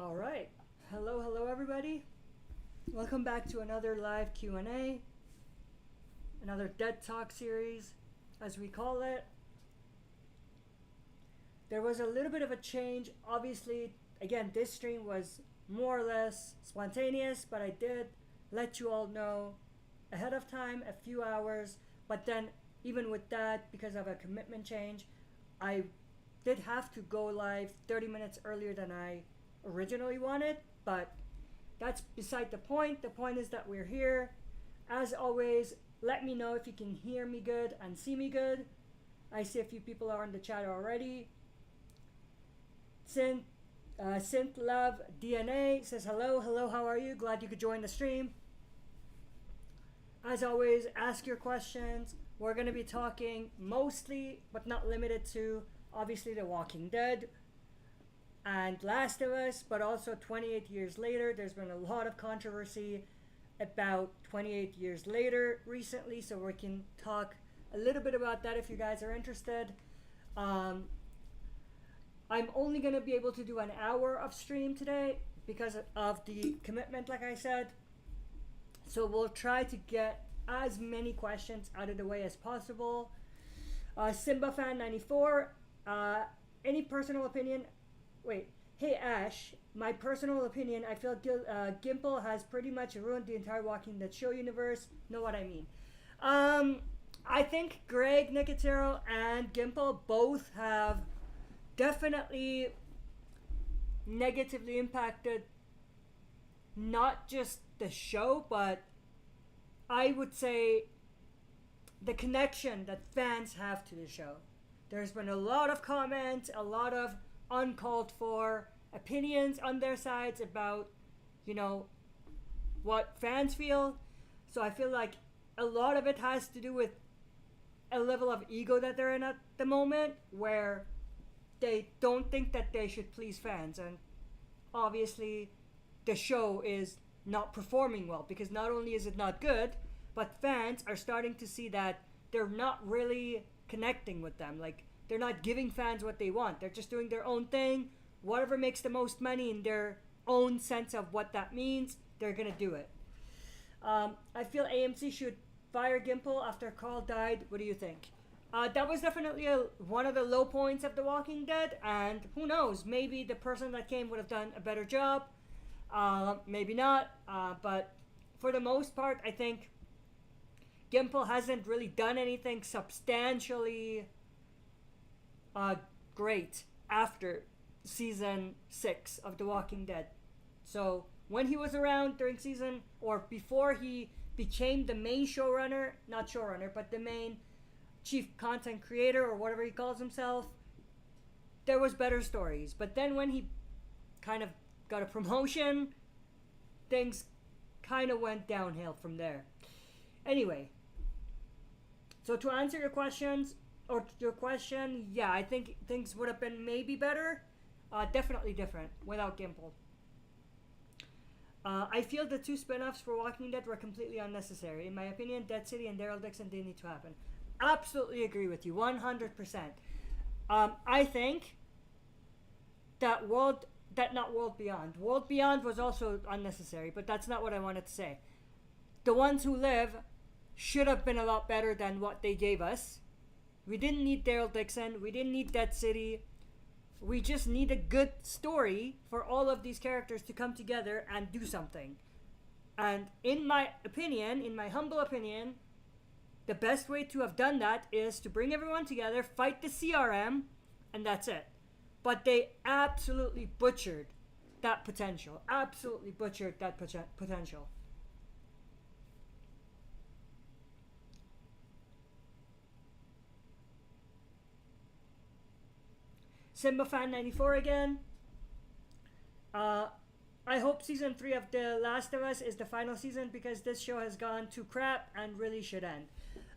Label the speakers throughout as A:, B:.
A: All right. Hello everybody. Welcome back to another live Q&A. Another Dead Talk series, as we call it. There was a little bit of a change. Obviously, again, this stream was more or less spontaneous, but I did let you all know ahead of time, a few hours. But then, even with that, because of a commitment change, I did have to go live 30 minutes earlier than I originally wanted, but that's beside the point. The point is that we're here. As always, let me know if you can hear me good and see me good. I see a few people are in the chat already. Synth Love DNA says hello, how are you? Glad you could join the stream. As always, ask your questions. We're going to be talking mostly, but not limited to, obviously, The Walking Dead and Last of Us, but also 28 years later. There's been a lot of controversy about 28 years later recently, so we can talk a little bit about that if you guys are interested. I'm only going to be able to do an hour of stream today because of the commitment, like I said. So we'll try to get as many questions out of the way as possible. Simba Fan 94, any personal opinion? Wait, hey Ash, my personal opinion, I feel Gimple has pretty much ruined the entire Walking Dead show universe. Know what I mean? I think Greg Nicotero and Gimple both have definitely negatively impacted not just the show, but I would say the connection that fans have to the show. There's been a lot of comments, a lot of uncalled for opinions on their sides about, what fans feel. So I feel like a lot of it has to do with a level of ego that they're in at the moment, where they don't think that they should please fans. And obviously the show is not performing well, because not only is it not good, but fans are starting to see that they're not really connecting with them. Like, they're not giving fans what they want. They're just doing their own thing. Whatever makes the most money in their own sense of what that means, they're gonna do it. I feel AMC should fire Gimple after Carl died. What do you think? That was definitely one of the low points of The Walking Dead, and who knows, maybe the person that came would have done a better job. Maybe not, but for the most part, I think Gimple hasn't really done anything substantially great after season 6 of The Walking Dead. So when he was around during season, or before he became the main showrunner, not showrunner, but the main chief content creator, or whatever he calls himself, there was better stories. But then when he kind of got a promotion, things kind of went downhill from there. Anyway, so to answer your questions, or your question, yeah, I think things would have been maybe better, definitely different without Gimple. I feel the 2 spin-offs for Walking Dead were completely unnecessary. In my opinion, Dead City and Daryl Dixon didn't need to happen. Absolutely agree with you, 100%. I think that World Beyond was also unnecessary, but that's not what I wanted to say. The Ones Who Live should have been a lot better than what they gave us. We didn't need Daryl Dixon. We didn't need Dead City. We just need a good story for all of these characters to come together and do something. And in my opinion, in my humble opinion, the best way to have done that is to bring everyone together, fight the CRM, and that's it. But they absolutely butchered that potential. Absolutely butchered that potential. Simba Fan 94 again. I hope season 3 of The Last of Us is the final season, because this show has gone to crap and really should end.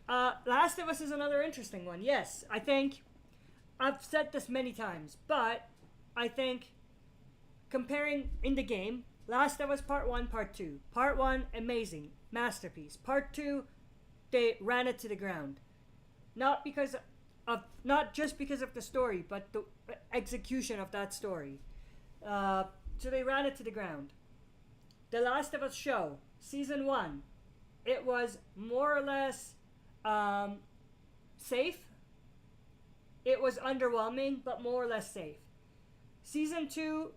A: Last of Us is another interesting one. Yes, I think I've said this many times, but I think comparing in the game, Last of Us Part 1, Part 2. Part 1, amazing, masterpiece. Part 2, they ran it to the ground. Not just because of the story, but the execution of that story. So they ran it to the ground. The Last of Us show, season 1, it was more or less safe. It was underwhelming, but more or less safe. Season 2,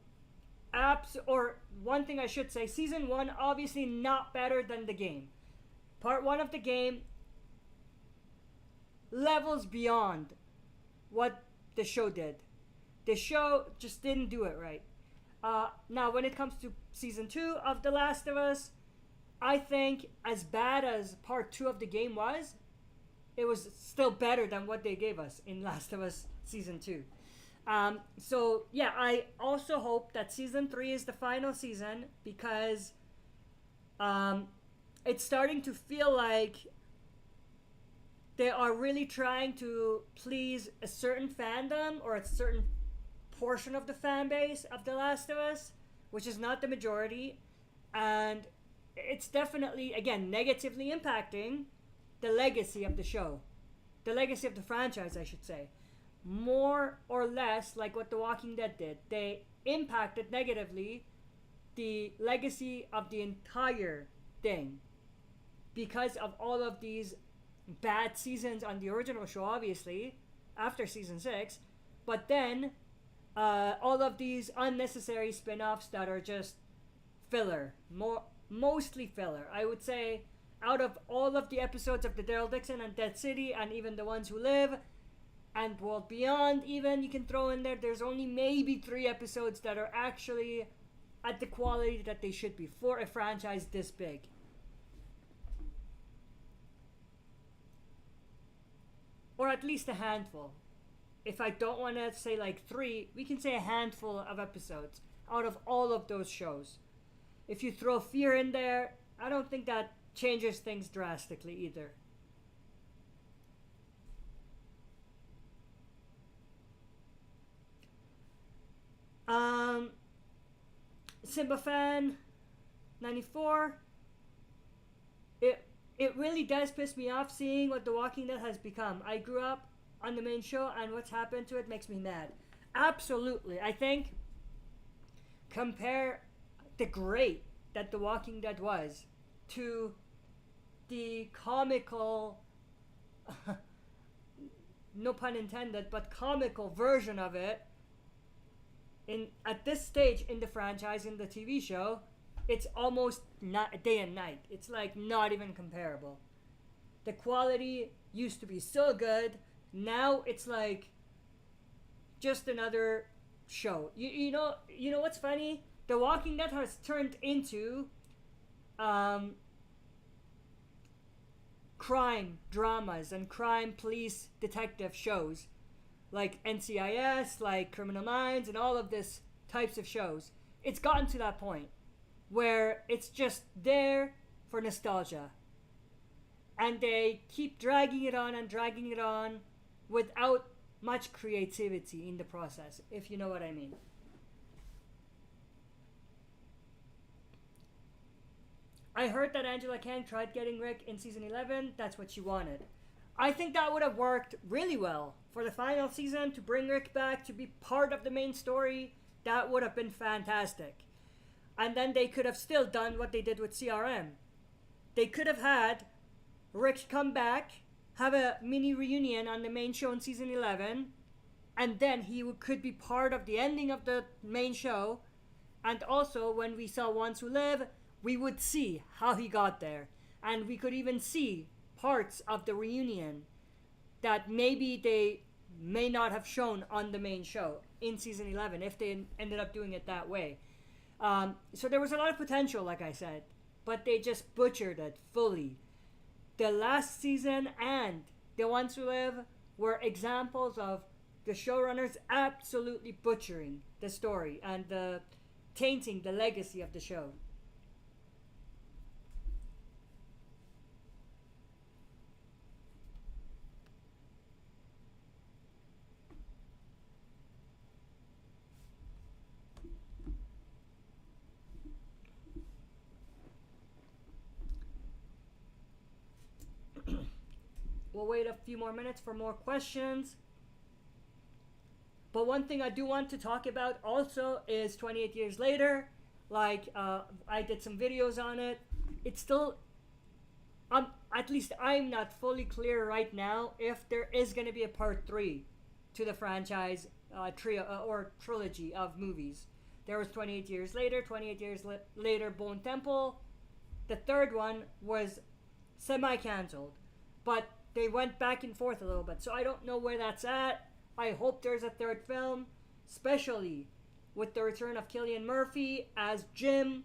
A: or one thing I should say, season 1 obviously not better than the game. Part 1 of the game levels beyond what the show did. The show just didn't do it right. Now, when it comes to season 2 of The Last of Us, I think as bad as part 2 of the game was, it was still better than what they gave us in Last of Us season 2. So yeah, I also hope that season 3 is the final season, because it's starting to feel like they are really trying to please a certain fandom or a certain portion of the fan base of The Last of Us, which is not the majority, and it's definitely, again, negatively impacting the legacy of the show, the legacy of the franchise, I should say. More or less like what The Walking Dead did. They impacted negatively the legacy of the entire thing because of all of these bad seasons on the original show, obviously, after season 6, but then all of these unnecessary spin-offs that are just filler, mostly filler. I would say out of all of the episodes of the Daryl Dixon and Dead City, and even The Ones Who Live and World Beyond, even you can throw in there, there's only maybe 3 episodes that are actually at the quality that they should be for a franchise this big. Or at least a handful. If I don't want to say like 3, we can say a handful of episodes out of all of those shows. If you throw Fear in there, I don't think that changes things drastically either. Simba fan 94. It really does piss me off seeing what The Walking Dead has become. I grew up on the main show, and what's happened to it makes me mad. Absolutely. I think compare the great that The Walking Dead was to the comical, no pun intended, but comical version of it at this stage in the franchise, in the TV show. It's almost not day and night. It's like not even comparable. The quality used to be so good. Now it's like just another show. You know what's funny? The Walking Dead has turned into crime dramas and crime police detective shows like NCIS, like Criminal Minds, and all of this types of shows. It's gotten to that point where it's just there for nostalgia, and they keep dragging it on without much creativity in the process, if you know what I mean. I heard that Angela Kang tried getting Rick in season 11. That's what she wanted. I think that would have worked really well for the final season, to bring Rick back to be part of the main story. That would have been fantastic. And then they could have still done what they did with CRM. They could have had Rick come back, have a mini reunion on the main show in season 11, and then he could be part of the ending of the main show. And also, when we saw Ones Who Live, we would see how he got there. And we could even see parts of the reunion that maybe they may not have shown on the main show in season 11 if they ended up doing it that way. So there was a lot of potential, like I said, but they just butchered it fully. The last season and The Ones Who Live were examples of the showrunners absolutely butchering the story and tainting the legacy of the show. We'll wait a few more minutes for more questions. But one thing I do want to talk about also is 28 years later. Like, I did some videos on it. It's still, at least I'm not fully clear right now if there is going to be a part 3 to the franchise trio or trilogy of movies. There was 28 years later, 28 years later, Bone Temple. The third one was semi-cancelled, but they went back and forth a little bit. So I don't know where that's at. I hope there's a third film, especially with the return of Cillian Murphy as Jim.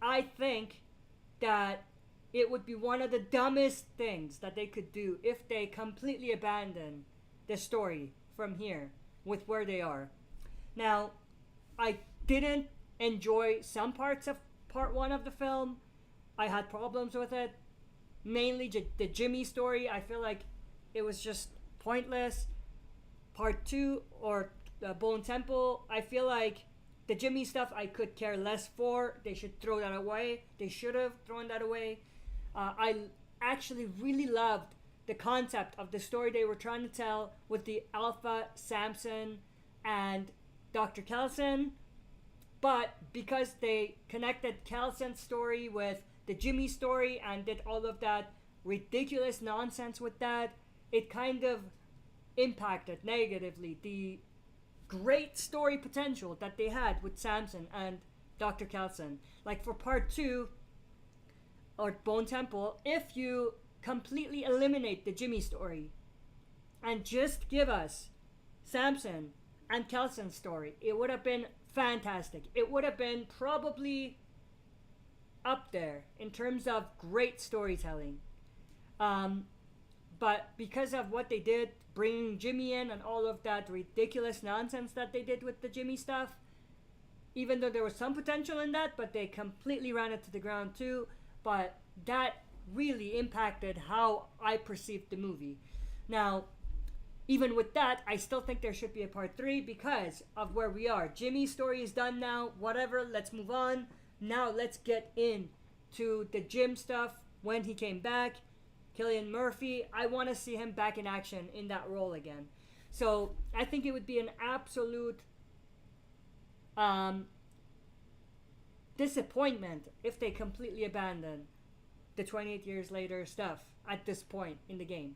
A: I think that it would be one of the dumbest things that they could do if they completely abandon the story from here with where they are. Now, I didn't enjoy some parts of part 1 of the film. I had problems with it. Mainly the Jimmy story. I feel like it was just pointless. Part 2 or Bone Temple, I feel like the Jimmy stuff I could care less for. They should throw that away. They should have thrown that away. I actually really loved the concept of the story they were trying to tell with the Alpha, Samson, and Dr. Kelson. But because they connected Kelson's story with the Jimmy story and did all of that ridiculous nonsense with that, it kind of impacted negatively the great story potential that they had with Samson and Dr. Kelson. Like for part 2 or Bone Temple, if you completely eliminate the Jimmy story and just give us Samson and Kelson's story, it would have been fantastic. It would have been probably up there in terms of great storytelling. But because of what they did, bringing Jimmy in and all of that ridiculous nonsense that they did with the Jimmy stuff, even though there was some potential in that, but they completely ran it to the ground too. But that really impacted how I perceived the movie. Now, even with that, I still think there should be a part 3 because of where we are. Jimmy's story is done now. Whatever, let's move on. Now let's get into the Jim stuff when he came back. Cillian Murphy, I want to see him back in action in that role again. So I think it would be an absolute disappointment if they completely abandon the 28 years later stuff at this point in the game.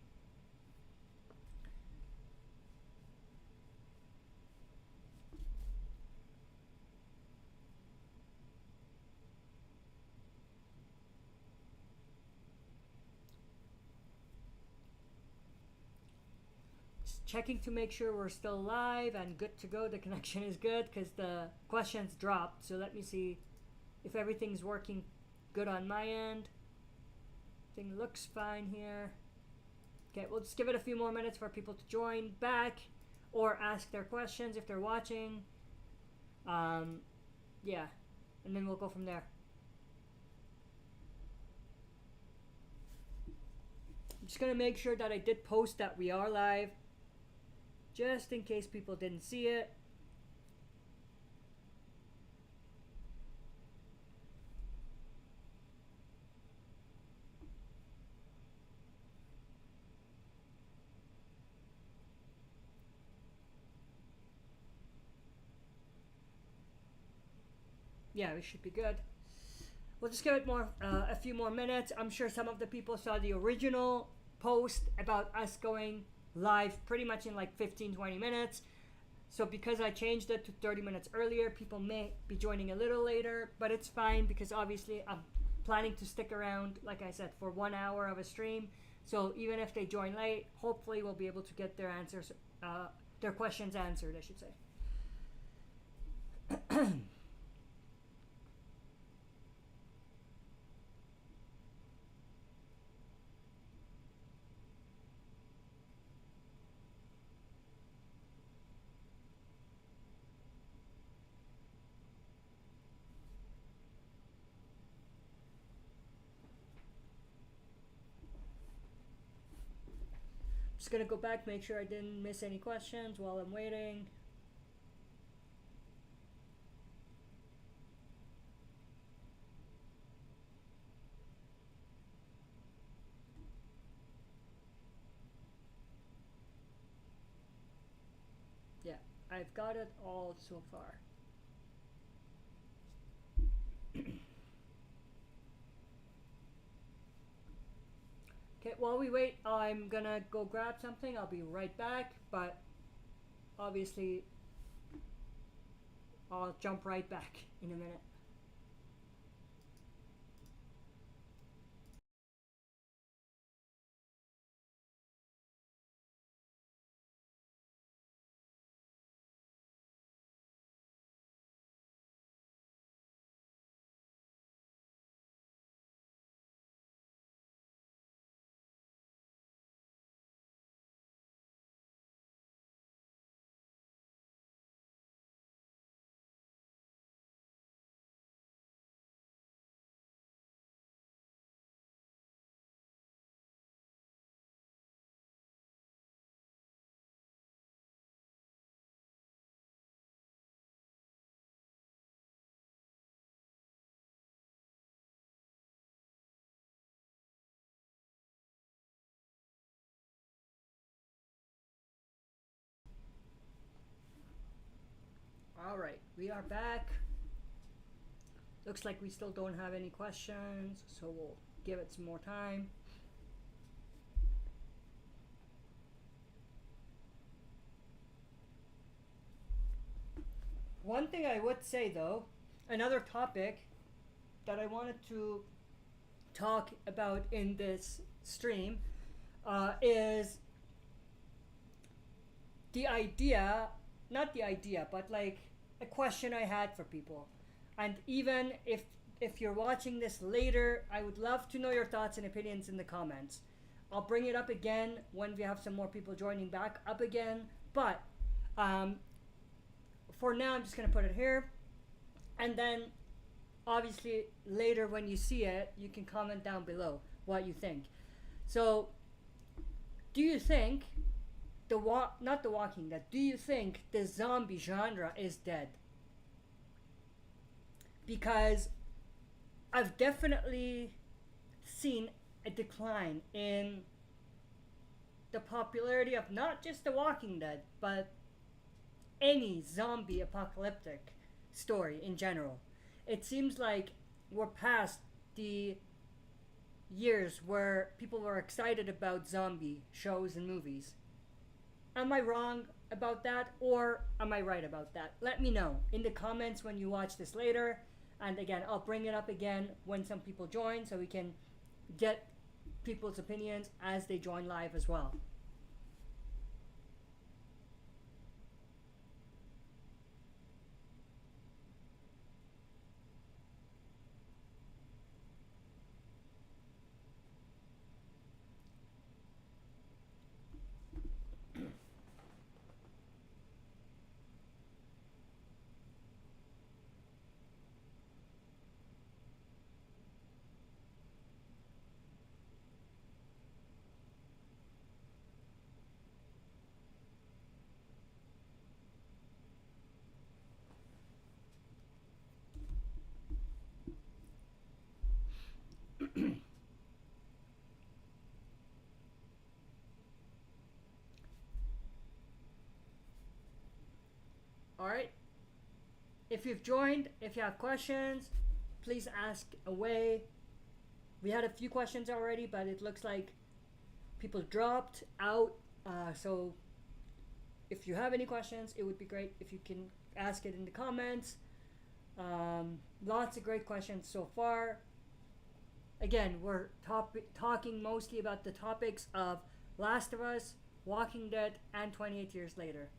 A: Checking to make sure we're still live and good to go. The connection is good because the questions dropped. So let me see if everything's working good on my end. Thing looks fine here. Okay, we'll just give it a few more minutes for people to join back or ask their questions if they're watching. Yeah, and then we'll go from there. I'm just gonna make sure that I did post that we are live, just in case people didn't see it. Yeah, we should be good. We'll just give it a few more minutes. I'm sure some of the people saw the original post about us going live pretty much in like 15-20 minutes. So because I changed it to 30 minutes earlier, people may be joining a little later, but it's fine because obviously I'm planning to stick around, like I said, for 1 hour of a stream. So even if they join late, hopefully we'll be able to get their answers, their questions answered, I should say. Just gonna go back, make sure I didn't miss any questions while I'm waiting. Yeah, I've got it all so far. Okay, while we wait, I'm gonna go grab something. I'll be right back, but obviously I'll jump right back in a minute. All right, we are back. Looks like we still don't have any questions, so we'll give it some more time. One thing I would say though, another topic that I wanted to talk about in this stream is the idea, not the idea, but like a question I had for people. And even if you're watching this later, I would love to know your thoughts and opinions in the comments. I'll bring it up again when we have some more people joining back up again. But for now, I'm just going to put it here. And then, obviously, later when you see it, you can comment down below what you think. So, do you think not The Walking Dead, do you think the zombie genre is dead? Because I've definitely seen a decline in the popularity of not just The Walking Dead, but any zombie apocalyptic story in general. It seems like we're past the years where people were excited about zombie shows and movies. Am I wrong about that, or am I right about that? Let me know in the comments when you watch this later. And again, I'll bring it up again when some people join so we can get people's opinions as they join live as well. All right. If you've joined, if you have questions, please ask away. We had a few questions already, but it looks like people dropped out. So if you have any questions, it would be great if you can ask it in the comments. Lots of great questions so far. Again, we're talking mostly about the topics of Last of Us, Walking Dead, and 28 Years Later.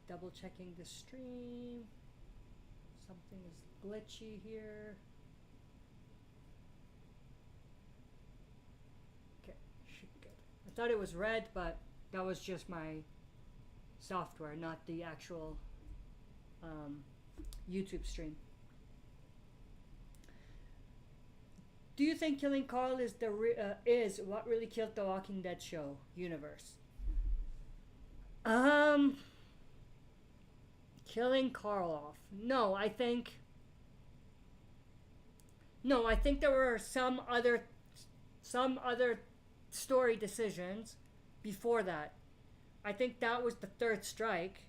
A: Double checking the stream. Something is glitchy here. Okay, should be good. I thought it was red, but that was just my software, not the actual YouTube stream. Do you think killing Carl is what really killed the Walking Dead show universe? Um, Killing Carl off. No, I think there were some other story decisions before that. I think that was the third strike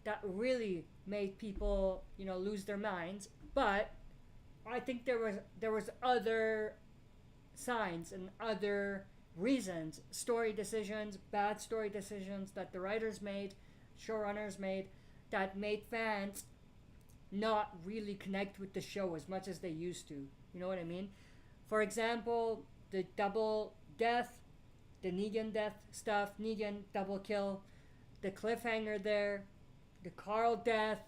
A: that really made people, lose their minds. But I think there was other signs and other reasons, story decisions, bad story decisions that the writers made, showrunners made, that made fans not really connect with the show as much as they used to. You know what I mean? For example, the double death, the Negan death stuff, Negan double kill, the cliffhanger there, the Carl death,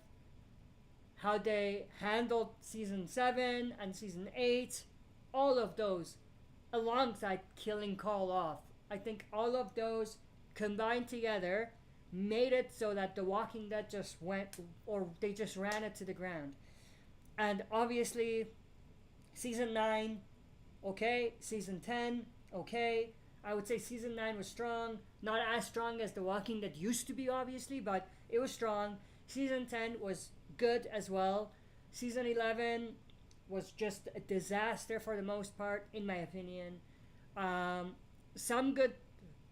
A: how they handled season 7 and season 8, all of those alongside killing Carl off. I think all of those combined together made it so that The Walking Dead just went, or they just ran it to the ground. And obviously, season 9, okay. Season 10, okay. I would say season 9 was strong. Not as strong as The Walking Dead used to be, obviously, but it was strong. Season 10 was good as well. Season 11 was just a disaster for the most part, in my opinion. Some good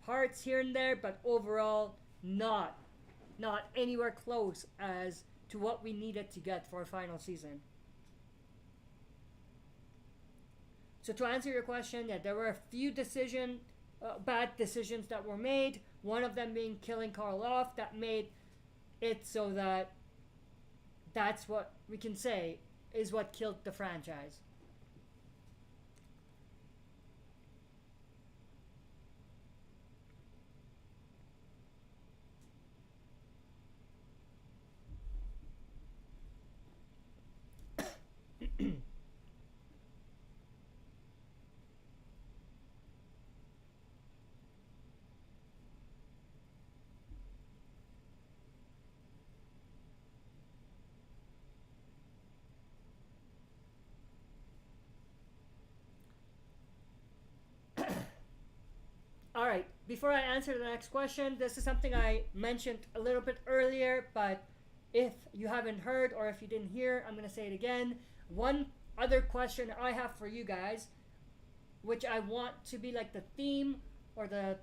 A: parts here and there, but overall, not anywhere close as to what we needed to get for a final season. So to answer your question, yeah, there were a few bad decisions that were made. One of them being killing Carl off, that made it so that that's what we can say is what killed the franchise. All right, before I answer the next question, this is something I mentioned a little bit earlier, but if you haven't heard or if you didn't hear, I'm going to say it again. One other question I have for you guys, which I want to be like the theme or the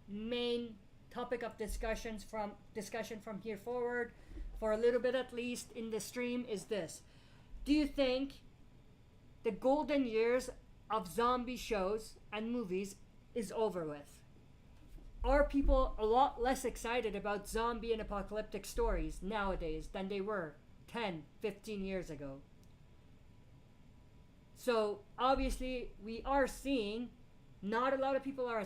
A: main topic of discussion from here forward, for a little bit at least in the stream, is this. Do you think the golden years of zombie shows and movies is over with? Are people a lot less excited about zombie and apocalyptic stories nowadays than they were 10, 15 years ago? So obviously we are seeing not a lot of people are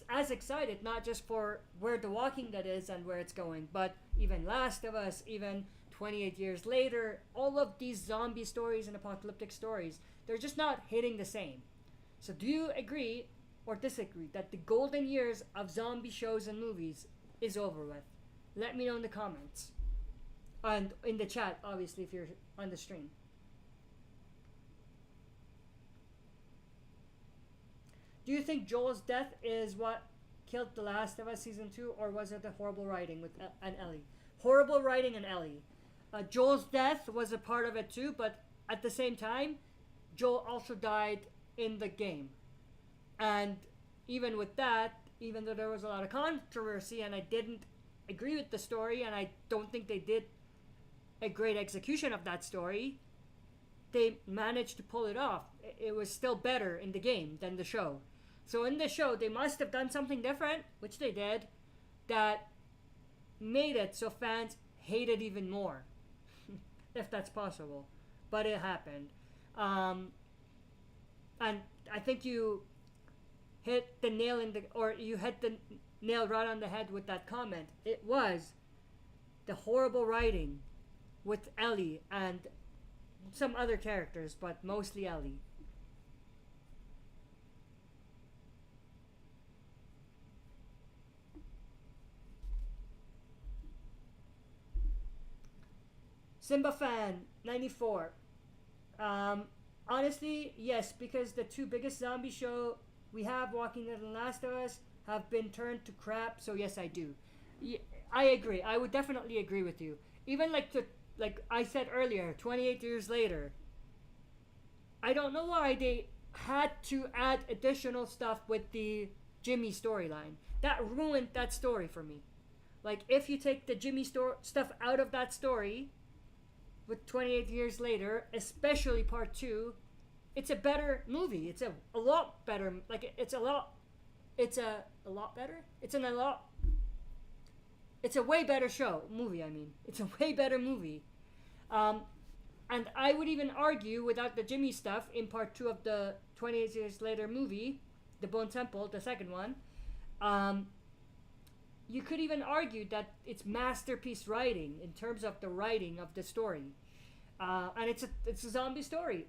A: as excited, not just for where The Walking Dead is and where it's going, but even Last of Us, even 28 years later, all of these zombie stories and apocalyptic stories, they're just not hitting the same. So do you agree or disagree that the golden years of zombie shows and movies is over with? Let me know in the comments. And in the chat, obviously, if you're on the stream. Do you think Joel's death is what killed The Last of Us Season 2, or was it the horrible writing with and Ellie? Horrible writing and Ellie. Joel's death was a part of it too, but at the same time, Joel also died in the game. And even with that, even though there was a lot of controversy and I didn't agree with the story and I don't think they did a great execution of that story, they managed to pull it off. It was still better in the game than the show. So in the show, they must have done something different, which they did, that made it so fans hate it even more. If that's possible. But it happened. And I think you hit the nail you hit the nail right on the head with that comment. It was the horrible writing with Ellie and some other characters, but mostly Ellie. Simba fan 94. Honestly, yes, because the two biggest zombie show we have, Walking Dead and Last of Us, have been turned to crap. So yes, I do. I agree. I would definitely agree with you. Even like I said earlier, 28 years later, I don't know why they had to add additional stuff with the Jimmy storyline. That ruined that story for me. Like, if you take the Jimmy stuff out of that story, with 28 years later, especially part 2, it's a better movie. It's a lot better. Like, it's a lot better? It's a way better movie, I mean. It's a way better movie. And I would even argue, without the Jimmy stuff in part 2 of the 28 years later movie, The Bone Temple, the second one, you could even argue that it's masterpiece writing in terms of the writing of the story. And it's a zombie story,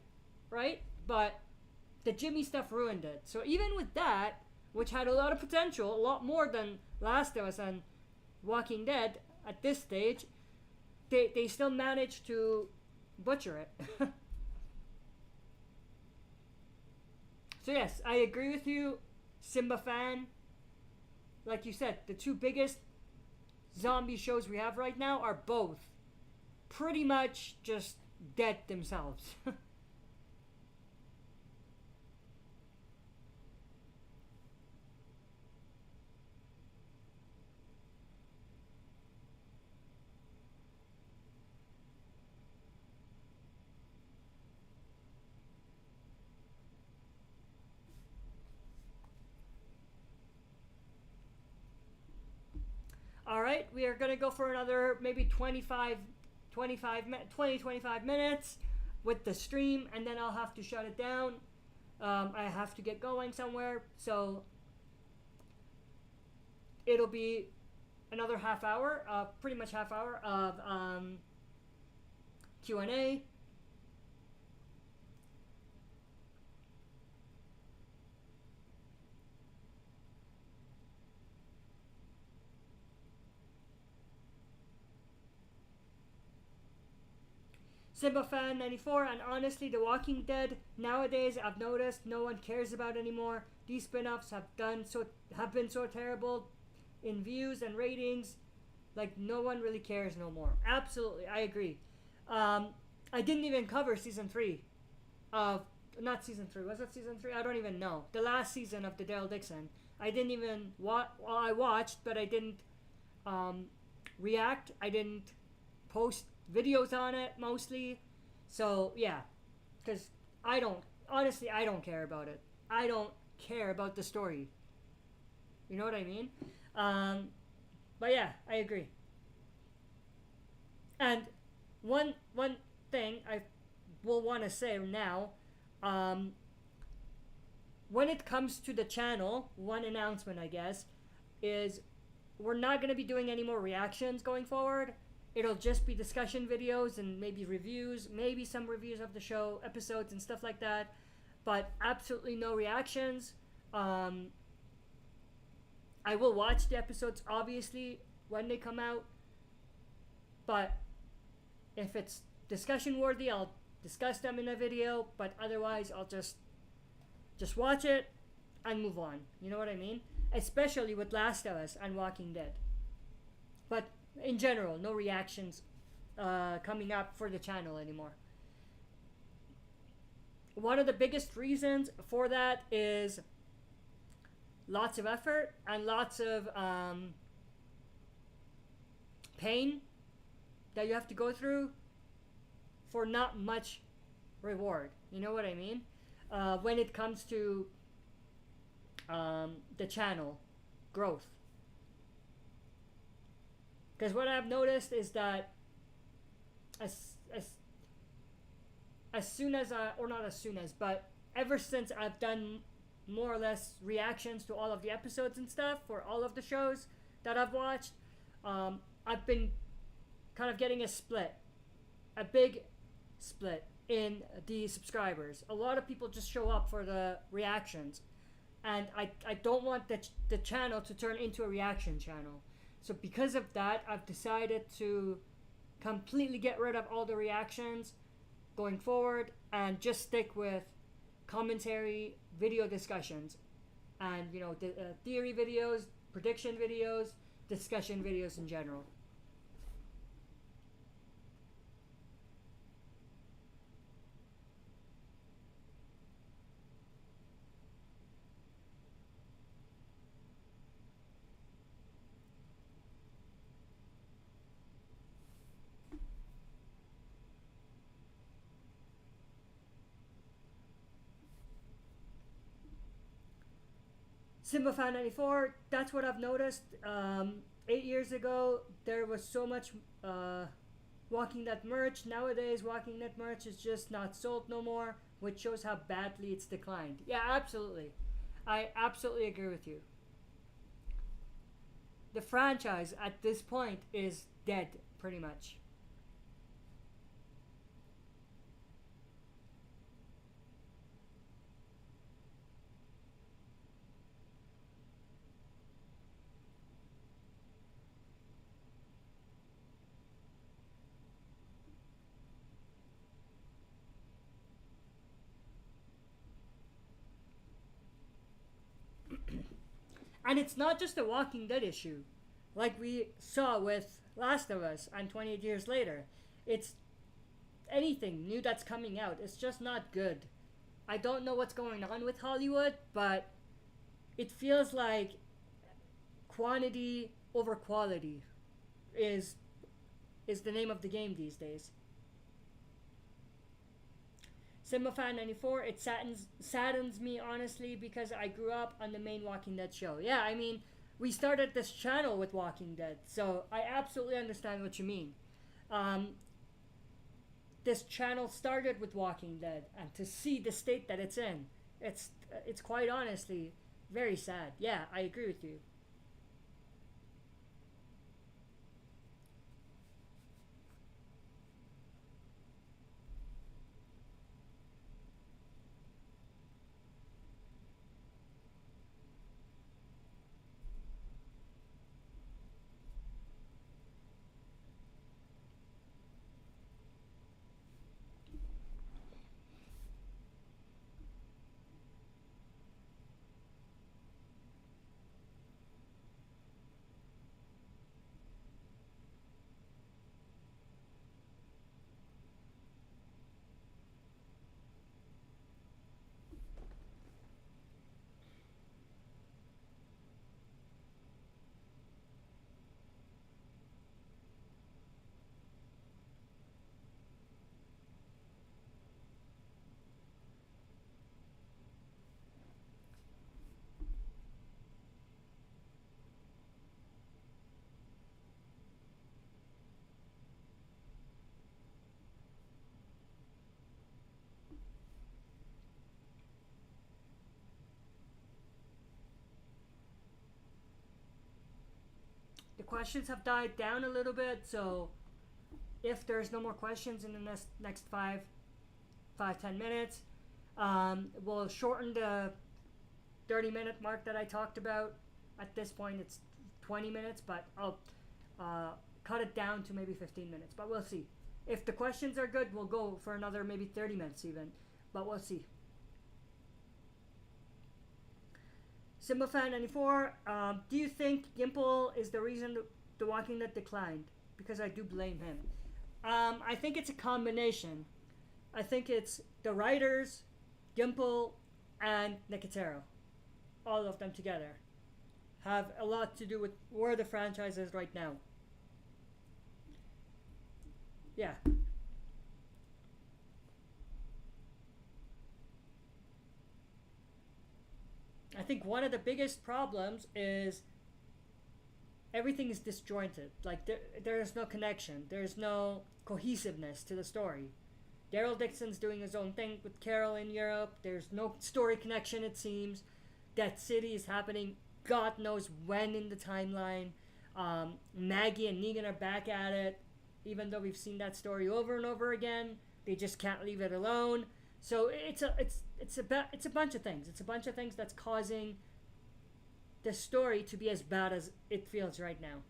A: right? But the Jimmy stuff ruined it. So even with that, which had a lot of potential, a lot more than Last of Us and Walking Dead at this stage, they still managed to butcher it. So yes, I agree with you, Simba fan. Like you said, the two biggest zombie shows we have right now are both pretty much just dead themselves. All right, we are going to go for another maybe 20, 25 minutes with the stream, and then I'll have to shut it down. I have to get going somewhere, so it'll be another half hour, pretty much half hour of Q&A. Simba 94, and honestly, The Walking Dead nowadays, I've noticed no one cares about anymore. These spin-offs have been so terrible in views and ratings. Like, no one really cares no more. Absolutely, I agree. I didn't even cover season 3 of, not season 3, was it season 3? I don't even know. The last season of the Daryl Dixon. I didn't even I watched, but I didn't react. I didn't post videos on it mostly. So yeah, because I don't care about it. I don't care about the story. You know what I mean? But yeah, I agree. And one thing I will want to say now, when it comes to the channel, one announcement I guess is we're not going to be doing any more reactions going forward. It'll just be discussion videos and maybe reviews, maybe some reviews of the show, episodes and stuff like that, but absolutely no reactions. I will watch the episodes, obviously, when they come out, but if it's discussion worthy, I'll discuss them in a video, but otherwise I'll just watch it and move on. You know what I mean? Especially with Last of Us and Walking Dead. But in general, no reactions coming up for the channel anymore. One of the biggest reasons for that is lots of effort and lots of pain that you have to go through for not much reward. You know what I mean? When it comes to the channel growth. Because what I've noticed is that as soon as or not as soon as, but ever since I've done more or less reactions to all of the episodes and stuff for all of the shows that I've watched, I've been kind of getting a big split in the subscribers. A lot of people just show up for the reactions, and I don't want the channel to turn into a reaction channel. So because of that, I've decided to completely get rid of all the reactions going forward, and just stick with commentary, video discussions, and theory videos, prediction videos, discussion videos in general. SimbaFan94, that's what I've noticed. 8 years ago, there was so much Walking Dead merch. Nowadays, Walking Dead merch is just not sold no more, which shows how badly it's declined. Yeah, absolutely. I absolutely agree with you. The franchise at this point is dead, pretty much. And it's not just a Walking Dead issue, like we saw with Last of Us and 28 years later. It's anything new that's coming out. It's just not good. I don't know what's going on with Hollywood, but it feels like quantity over quality is the name of the game these days. SimbaFan94, it saddens me honestly because I grew up on the main Walking Dead show. Yeah, I mean, we started this channel with Walking Dead, so I absolutely understand what you mean. This channel started with Walking Dead, and to see the state that it's in, it's quite honestly very sad. Yeah, I agree with you. The questions have died down a little bit, so if there's no more questions in the next 5-10 minutes, we'll shorten the 30-minute mark that I talked about. At this point, it's 20 minutes, but I'll cut it down to maybe 15 minutes. But we'll see. If the questions are good, we'll go for another maybe 30 minutes even. But we'll see. SimbaFan94, do you think Gimple is the reason The Walking Dead declined? Because I do blame him. I think it's a combination. I think it's the writers, Gimple, and Nicotero. All of them together have a lot to do with where the franchise is right now. Yeah. I think one of the biggest problems is everything is disjointed. Like there is no connection. There's no cohesiveness to the story. Daryl Dixon's doing his own thing with Carol in Europe. There's no story connection, it seems. That City is happening God knows when in the timeline. Maggie and Negan are back at it. Even though we've seen that story over and over again, they just can't leave it alone. So it's a bunch of things. It's a bunch of things that's causing the story to be as bad as it feels right now.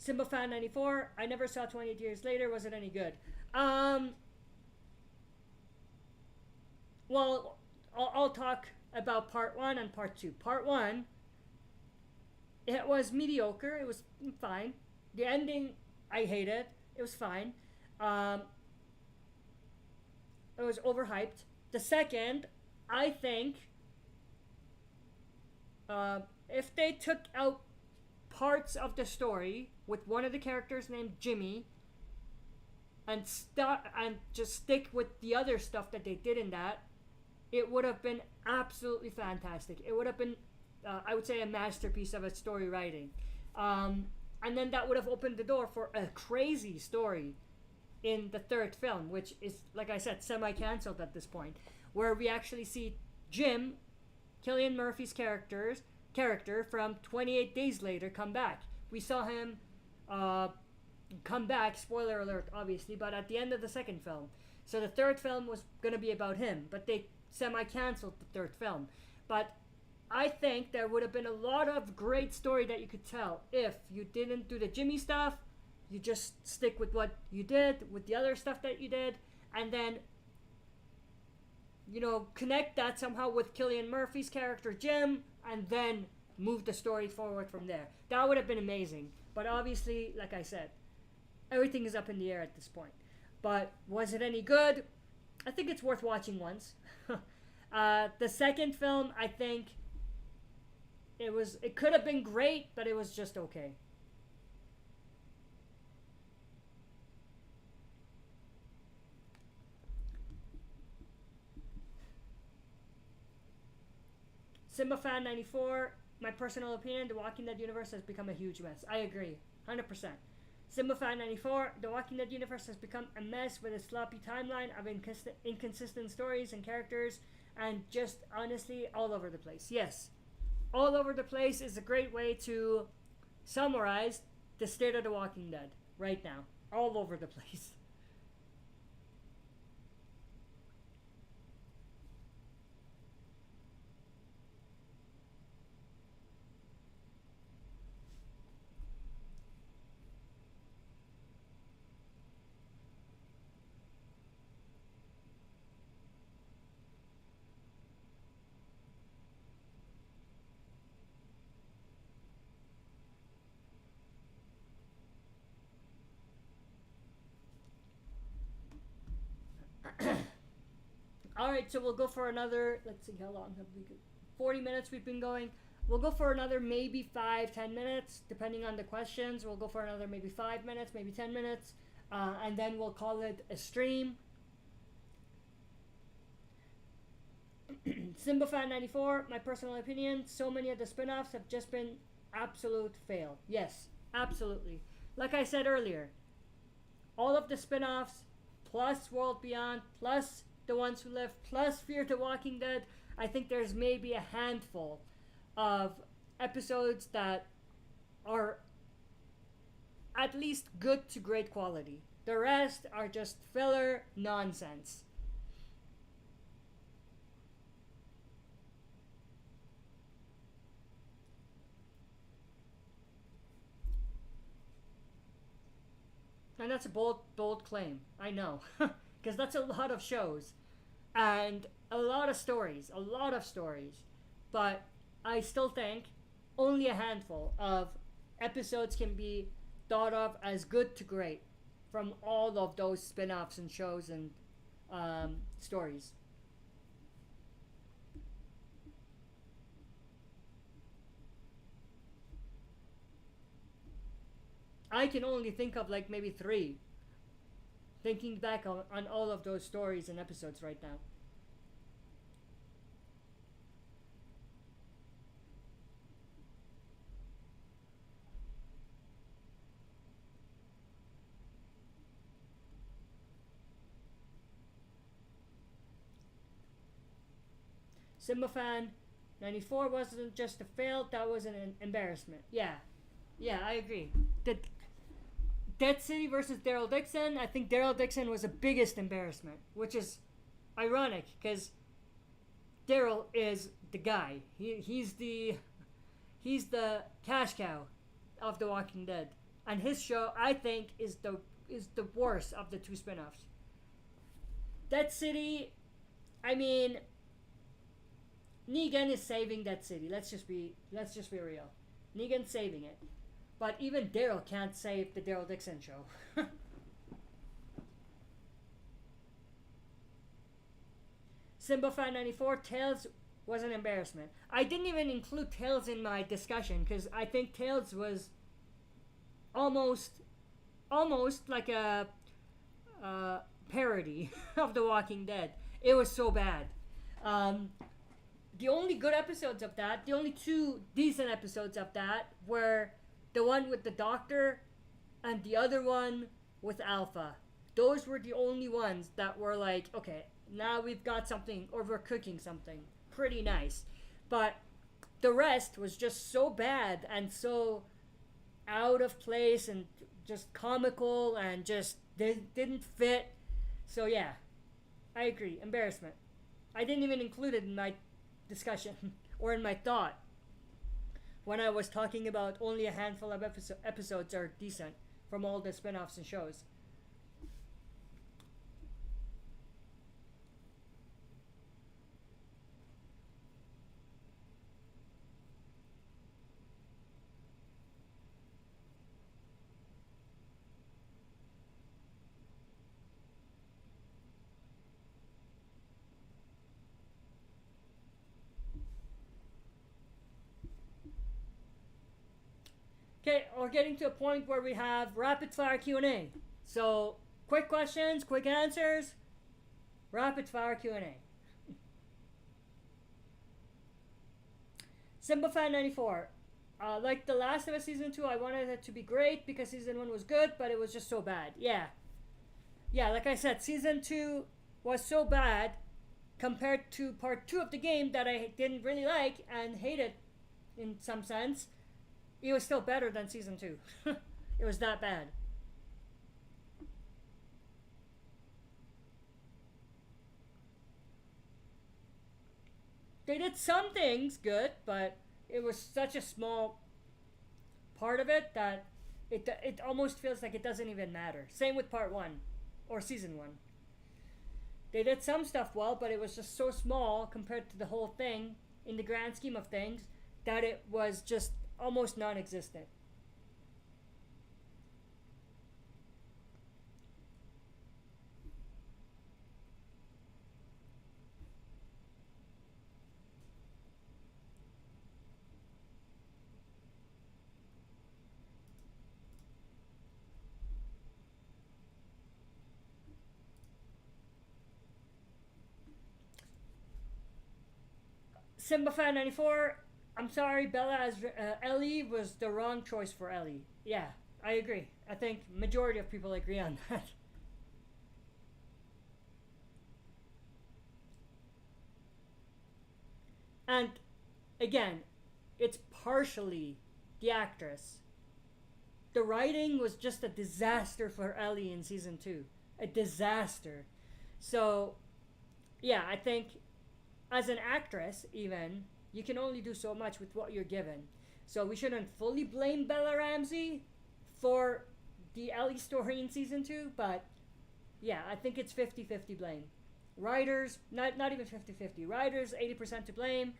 A: Simba Fan 94. I never saw 28 Years Later. Was it any good? Well, I'll talk about part 1 and part 2. Part 1, it was mediocre. It was fine. The ending, I hated. It was fine. It was overhyped. The second, I think, if they took out parts of the story with one of the characters named Jimmy and just stick with the other stuff that they did in that, it would have been absolutely fantastic. It would have been, I would say, a masterpiece of a story writing. And then that would have opened the door for a crazy story in the third film, which is, like I said, semi-cancelled at this point, where we actually see Jim, Cillian Murphy's character from 28 Days Later, come back. We saw him come back, spoiler alert, obviously, but at the end of the second film. So the third film was going to be about him, but they semi-cancelled the third film. But I think there would have been a lot of great story that you could tell if you didn't do the Jimmy stuff. You just stick with what you did, with the other stuff that you did, and then, you know, connect that somehow with Cillian Murphy's character Jim, and then move the story forward from there. That would have been amazing. But obviously, like I said, everything is up in the air at this point. But was it any good? I think it's worth watching once. The second film, I think it could have been great, but it was just okay. Simba Fan 94, my personal opinion, the Walking Dead universe has become a huge mess. I agree, 100%. Simba Fan 94, the Walking Dead universe has become a mess with a sloppy timeline of inconsistent stories and characters, and just honestly all over the place. Yes, all over the place is a great way to summarize the state of the Walking Dead right now. All over the place. Alright, so we'll go for another, let's see, how long have we got? 40 minutes we've been going. We'll go for another maybe 5-10 minutes, depending on the questions. We'll go for another maybe 5 minutes, maybe 10 minutes, and then we'll call it a stream. Simba Fan 94, my personal opinion, so many of the spin-offs have just been absolute fail. Yes, absolutely. Like I said earlier, all of the spin-offs, plus World Beyond, plus The Ones Who Live, plus Fear the Walking Dead, I think there's maybe a handful of episodes that are at least good to great quality. The rest are just filler nonsense. And that's a bold claim, I know. Because that's a lot of shows. And a lot of stories. But I still think only a handful of episodes can be thought of as good to great from all of those spin-offs and shows and stories. I can only think of like maybe 3. Thinking back on all of those stories and episodes right now. Simba Fan 94 wasn't just a fail, that was an embarrassment. Yeah, I agree. The Dead City versus Daryl Dixon, I think Daryl Dixon was the biggest embarrassment, which is ironic because Daryl is the guy. He's the cash cow of The Walking Dead. and his show I think is the worst of the two spin-offs. Dead City, I mean, Negan is saving Dead City. Let's just be real. Negan's saving it, but even Daryl can't save the Daryl Dixon show. Simba Fan 94, Tails was an embarrassment. I didn't even include Tails in my discussion because I think Tails was almost like a parody of The Walking Dead. It was so bad. The only good episodes of that, the only two decent episodes of that were the one with the doctor and the other one with Alpha. Those were the only ones that were like, okay, now we've got something, or we're cooking something pretty nice. But the rest was just so bad and so out of place and just comical and just didn't fit. So yeah, I agree. Embarrassment. I didn't even include it in my discussion or in my thought when I was talking about only a handful of episodes are decent from all the spin-offs and shows. Okay, we're getting to a point where we have rapid fire Q&A. So, quick questions, quick answers, rapid fire Q&A. SimbaFan94. Like The Last of Us Season 2, I wanted it to be great because Season 1 was good, but it was just so bad. Yeah. Yeah, like I said, Season 2 was so bad compared to Part 2 of the game that I didn't really like and hated in some sense. It was still better than Season 2. It was that bad. They did some things good, but it was such a small part of it that it almost feels like it doesn't even matter. Same with Part 1 or Season 1. They did some stuff well, but it was just so small compared to the whole thing in the grand scheme of things that it was just almost non-existent. SimbaFan94, I'm sorry, Bella as Ellie was the wrong choice for Ellie. Yeah, I agree. I think majority of people agree on that. And again, it's partially the actress. The writing was just a disaster for Ellie in Season 2. A disaster. So, yeah, I think as an actress, even, you can only do so much with what you're given. So we shouldn't fully blame Bella Ramsey for the Ellie story in Season 2, but yeah, I think it's 50-50 blame. Writers, not even 50-50. Writers, 80% to blame,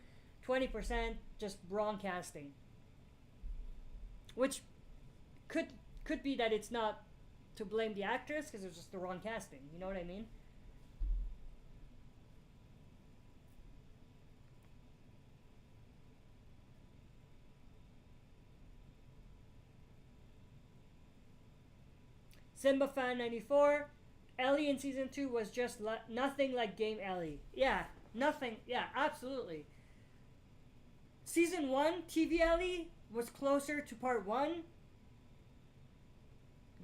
A: 20% just wrong casting. Which could be that it's not to blame the actress because it was just the wrong casting. You know what I mean? SimbaFan94, Ellie in Season 2 was just nothing like Game Ellie. Yeah, nothing. Yeah, absolutely. Season 1, TV Ellie, was closer to Part 1,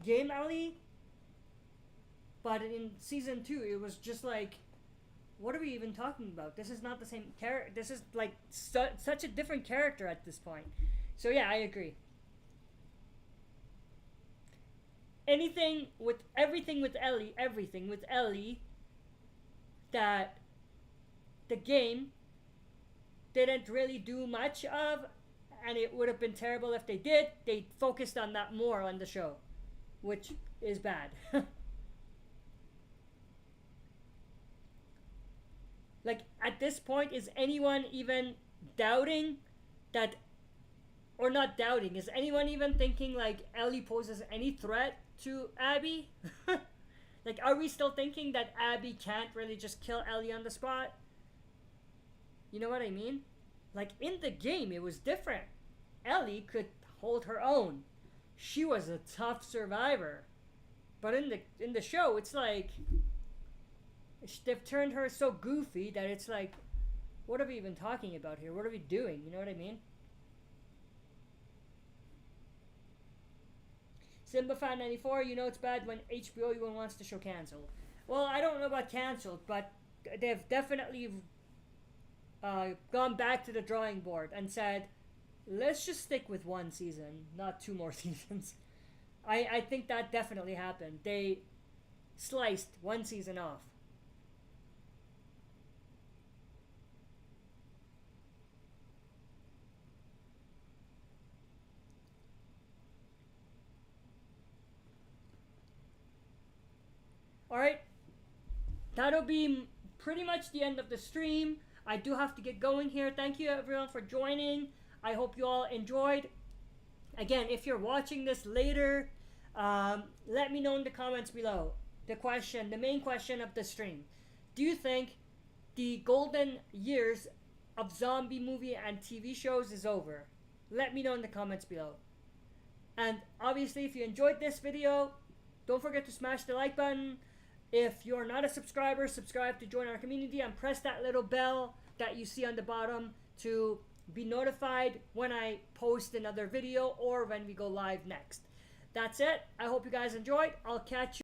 A: Game Ellie, but in Season 2, it was just like, what are we even talking about? This is not the same character. This is like such a different character at this point. So yeah, I agree. Everything with Ellie that the game didn't really do much of and it would have been terrible if they did. They focused on that more on the show, which is bad. Like, at this point, is anyone even doubting that, or not doubting, is anyone even thinking like Ellie poses any threat to Abby? Like, are we still thinking that Abby can't really just kill Ellie on the spot? You know what I mean? Like, in the game, it was different. Ellie could hold her own. She was a tough survivor. But in the show, it's like they've turned her so goofy that it's like, what are we even talking about here? What are we doing? You know what I mean? SimbaFan94, you know it's bad when HBO even wants the show canceled. Well, I don't know about canceled, but they've definitely gone back to the drawing board and said, let's just stick with one season, not 2 more seasons. I think that definitely happened. They sliced 1 season off. Alright, that'll be pretty much the end of the stream. I do have to get going here. Thank you everyone for joining. I hope you all enjoyed. Again, if you're watching this later, let me know in the comments below. The main question of the stream. Do you think the golden years of zombie movie and TV shows is over? Let me know in the comments below. And obviously, if you enjoyed this video, don't forget to smash the like button. If you're not a subscriber, subscribe to join our community and press that little bell that you see on the bottom to be notified when I post another video or when we go live next. That's it. I hope you guys enjoyed. I'll catch you